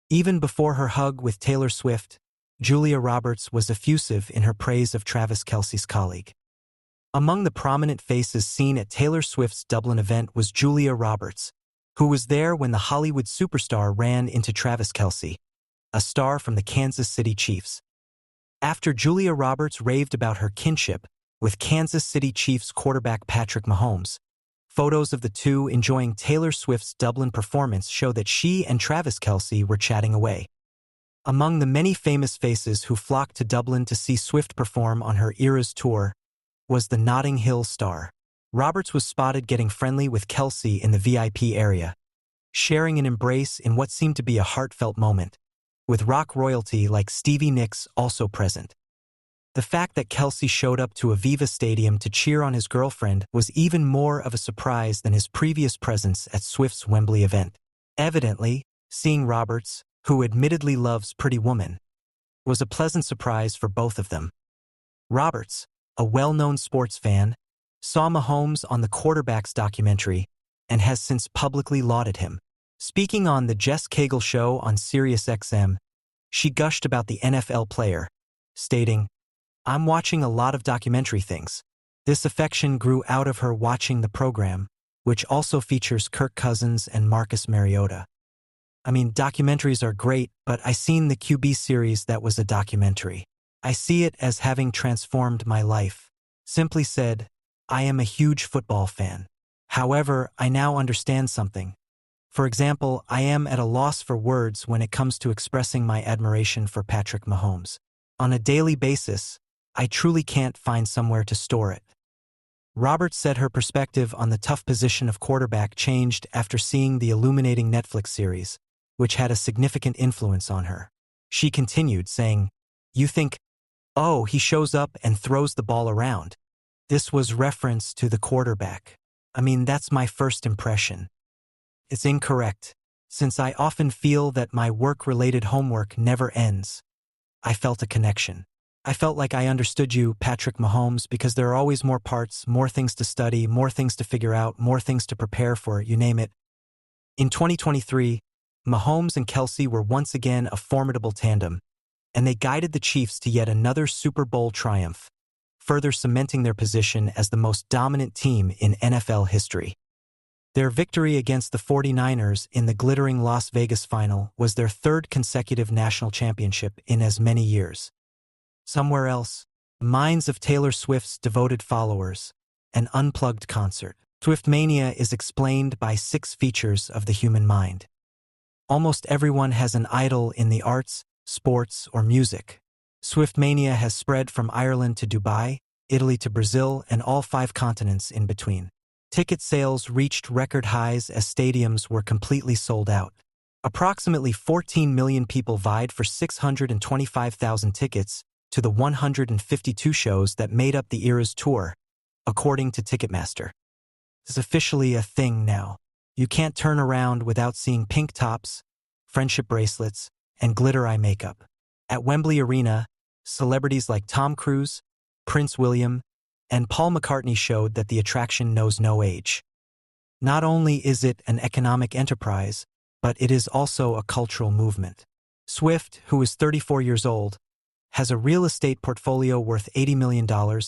Even before her hug with Taylor Swift, Julia Roberts was effusive in her praise of Travis Kelce's colleague. Among the prominent faces seen at Taylor Swift's Dublin event was Julia Roberts, who was there when the Hollywood superstar ran into Travis Kelce, a star from the Kansas City Chiefs. After Julia Roberts raved about her kinship with Kansas City Chiefs quarterback Patrick Mahomes, photos of the two enjoying Taylor Swift's Dublin performance show that she and Travis Kelce were chatting away. Among the many famous faces who flocked to Dublin to see Swift perform on her Eras tour was the Notting Hill star. Roberts was spotted getting friendly with Kelce in the VIP area, sharing an embrace in what seemed to be a heartfelt moment, with rock royalty like Stevie Nicks also present. The fact that Kelce showed up to Aviva Stadium to cheer on his girlfriend was even more of a surprise than his previous presence at Swift's Wembley event. Evidently, seeing Roberts, who admittedly loves Pretty Woman, was a pleasant surprise for both of them. Roberts, a well-known sports fan, saw Mahomes on the Quarterbacks documentary and has since publicly lauded him. Speaking on the Jess Cagle show on SiriusXM, she gushed about the NFL player, stating, "I'm watching a lot of documentary things. This affection grew out of her watching the program, which also features Kirk Cousins and Marcus Mariota. I mean, documentaries are great, but I seen the QB series that was a documentary. I see it as having transformed my life. Simply said, I am a huge football fan. However, I now understand something. For example, I am at a loss for words when it comes to expressing my admiration for Patrick Mahomes. On a daily basis, I truly can't find somewhere to store it." Roberts said her perspective on the tough position of quarterback changed after seeing the illuminating Netflix series, which had a significant influence on her. She continued, saying, "You think, oh, he shows up and throws the ball around. This was reference to the quarterback. I mean, that's my first impression. It's incorrect, since I often feel that my work-related homework never ends. I felt a connection. I felt like I understood you, Patrick Mahomes, because there are always more parts, more things to study, more things to figure out, more things to prepare for, you name it." In 2023, Mahomes and Kelce were once again a formidable tandem, and they guided the Chiefs to yet another Super Bowl triumph, further cementing their position as the most dominant team in NFL history. Their victory against the 49ers in the glittering Las Vegas final was their third consecutive national championship in as many years. Somewhere else, the minds of Taylor Swift's devoted followers, an unplugged concert. Swiftmania is explained by 6 features of the human mind. Almost everyone has an idol in the arts, sports, or music. Swiftmania has spread from Ireland to Dubai, Italy to Brazil, and all 5 continents in between. Ticket sales reached record highs as stadiums were completely sold out. Approximately 14 million people vied for 625,000 tickets to the 152 shows that made up the Eras tour, according to Ticketmaster. It's officially a thing now. You can't turn around without seeing pink tops, friendship bracelets, and glitter eye makeup. At Wembley Arena, celebrities like Tom Cruise, Prince William, and Paul McCartney showed that the attraction knows no age. Not only is it an economic enterprise, but it is also a cultural movement. Swift, who is 34 years old, has a real estate portfolio worth $80 million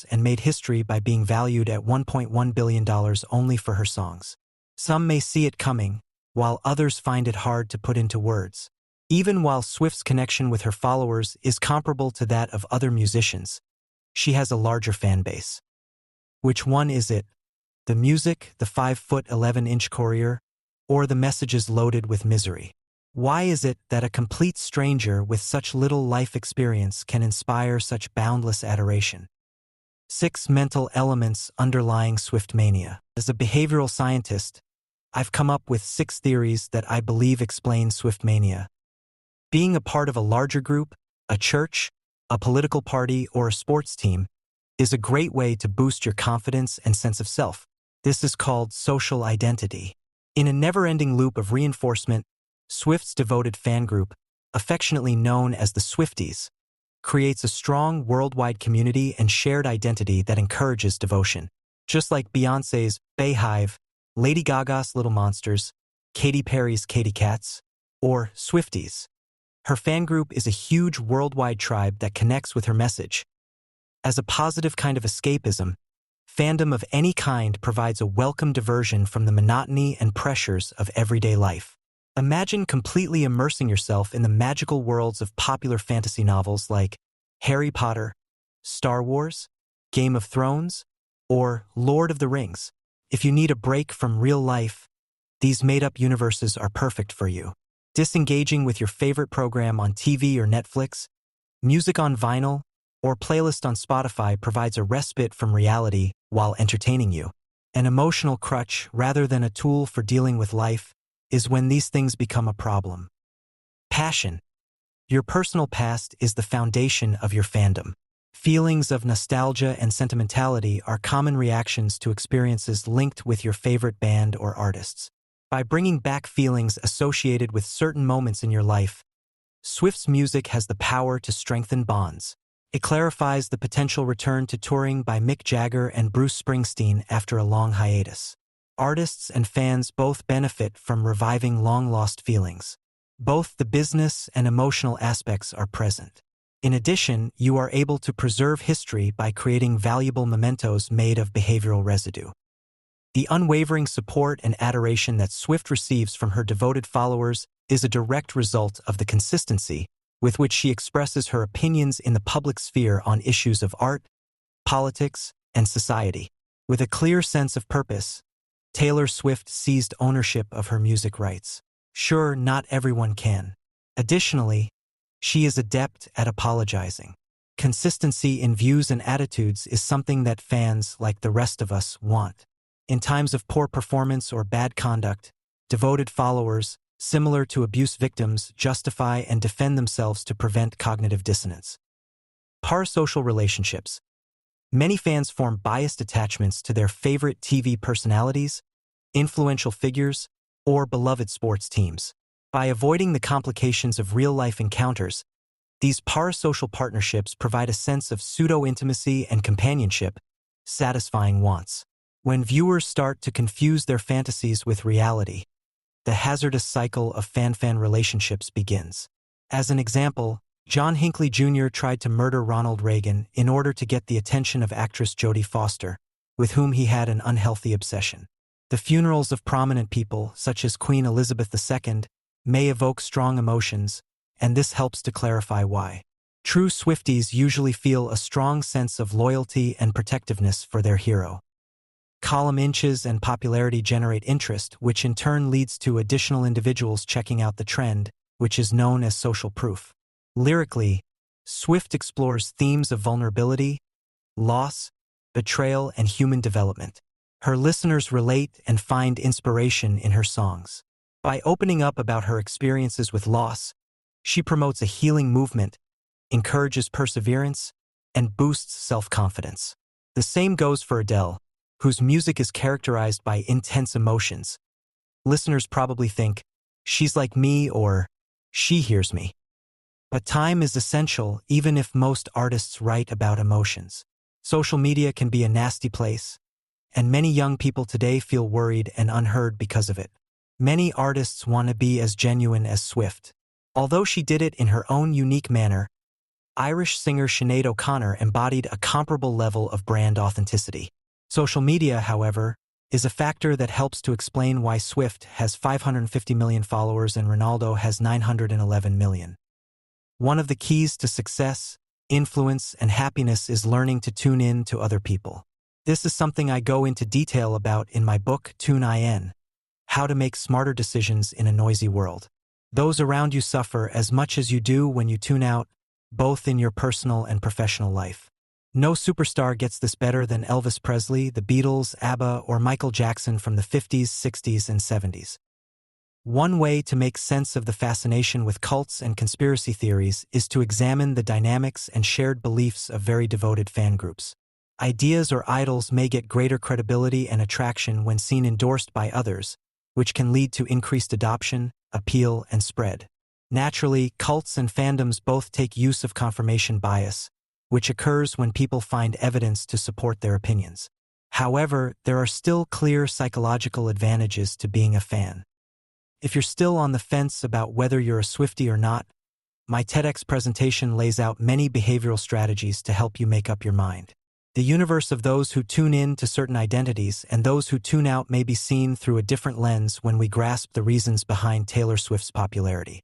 and made history by being valued at $1.1 billion only for her songs. Some may see it coming, while others find it hard to put into words. Even while Swift's connection with her followers is comparable to that of other musicians, she has a larger fan base. Which one is it? The music, the 5'11" courier, or the messages loaded with misery? Why is it that a complete stranger with such little life experience can inspire such boundless adoration? 6 mental elements underlying Swiftmania. As a behavioral scientist, I've come up with 6 theories that I believe explain Swiftmania. Being a part of a larger group, a church, a political party, or a sports team is a great way to boost your confidence and sense of self. This is called social identity. In a never-ending loop of reinforcement, Swift's devoted fan group, affectionately known as the Swifties, creates a strong worldwide community and shared identity that encourages devotion. Just like Beyoncé's Bayhive, Lady Gaga's Little Monsters, Katy Perry's Katy Cats, or Swifties, Her fan group is a huge worldwide tribe that connects with her message. As a positive kind of escapism, fandom of any kind provides a welcome diversion from the monotony and pressures of everyday life. Imagine completely immersing yourself in the magical worlds of popular fantasy novels like Harry Potter, Star Wars, Game of Thrones, or Lord of the Rings. If you need a break from real life, these made-up universes are perfect for you. Disengaging with your favorite program on TV or Netflix, music on vinyl, or playlist on Spotify provides a respite from reality while entertaining you. An emotional crutch rather than a tool for dealing with life is when these things become a problem. Passion. Your personal past is the foundation of your fandom. Feelings of nostalgia and sentimentality are common reactions to experiences linked with your favorite band or artists. By bringing back feelings associated with certain moments in your life, Swift's music has the power to strengthen bonds. It clarifies the potential return to touring by Mick Jagger and Bruce Springsteen after a long hiatus. Artists and fans both benefit from reviving long-lost feelings. Both the business and emotional aspects are present. In addition, you are able to preserve history by creating valuable mementos made of behavioral residue. The unwavering support and adoration that Swift receives from her devoted followers is a direct result of the consistency with which she expresses her opinions in the public sphere on issues of art, politics, and society. With a clear sense of purpose, Taylor Swift seized ownership of her music rights. Sure, not everyone can. Additionally, she is adept at apologizing. Consistency in views and attitudes is something that fans, like the rest of us, want. In times of poor performance or bad conduct, devoted followers, similar to abuse victims, justify and defend themselves to prevent cognitive dissonance. Parasocial relationships. Many fans form biased attachments to their favorite TV personalities, influential figures, or beloved sports teams. By avoiding the complications of real-life encounters, these parasocial partnerships provide a sense of pseudo-intimacy and companionship, satisfying wants. When viewers start to confuse their fantasies with reality, the hazardous cycle of fan-fan relationships begins. As an example, John Hinckley Jr. tried to murder Ronald Reagan in order to get the attention of actress Jodie Foster, with whom he had an unhealthy obsession. The funerals of prominent people, such as Queen Elizabeth II, may evoke strong emotions, and this helps to clarify why. True Swifties usually feel a strong sense of loyalty and protectiveness for their hero. Column inches and popularity generate interest, which in turn leads to additional individuals checking out the trend, which is known as social proof. Lyrically, Swift explores themes of vulnerability, loss, betrayal, and human development. Her listeners relate and find inspiration in her songs. By opening up about her experiences with loss, she promotes a healing movement, encourages perseverance, and boosts self-confidence. The same goes for Adele, whose music is characterized by intense emotions. Listeners probably think, she's like me or she hears me. But time is essential even if most artists write about emotions. Social media can be a nasty place, and many young people today feel worried and unheard because of it. Many artists want to be as genuine as Swift. Although she did it in her own unique manner, Irish singer Sinead O'Connor embodied a comparable level of brand authenticity. Social media, however, is a factor that helps to explain why Swift has 550 million followers and Ronaldo has 911 million. One of the keys to success, influence, and happiness is learning to tune in to other people. This is something I go into detail about in my book, Tune In: How to Make Smarter Decisions in a Noisy World. Those around you suffer as much as you do when you tune out, both in your personal and professional life. No superstar gets this better than Elvis Presley, the Beatles, ABBA, or Michael Jackson from the 50s, 60s, and 70s. One way to make sense of the fascination with cults and conspiracy theories is to examine the dynamics and shared beliefs of very devoted fan groups. Ideas or idols may get greater credibility and attraction when seen endorsed by others, which can lead to increased adoption, appeal, and spread. Naturally, cults and fandoms both take use of confirmation bias, which occurs when people find evidence to support their opinions. However, there are still clear psychological advantages to being a fan. If you're still on the fence about whether you're a Swiftie or not, my TEDx presentation lays out many behavioral strategies to help you make up your mind. The universe of those who tune in to certain identities and those who tune out may be seen through a different lens when we grasp the reasons behind Taylor Swift's popularity.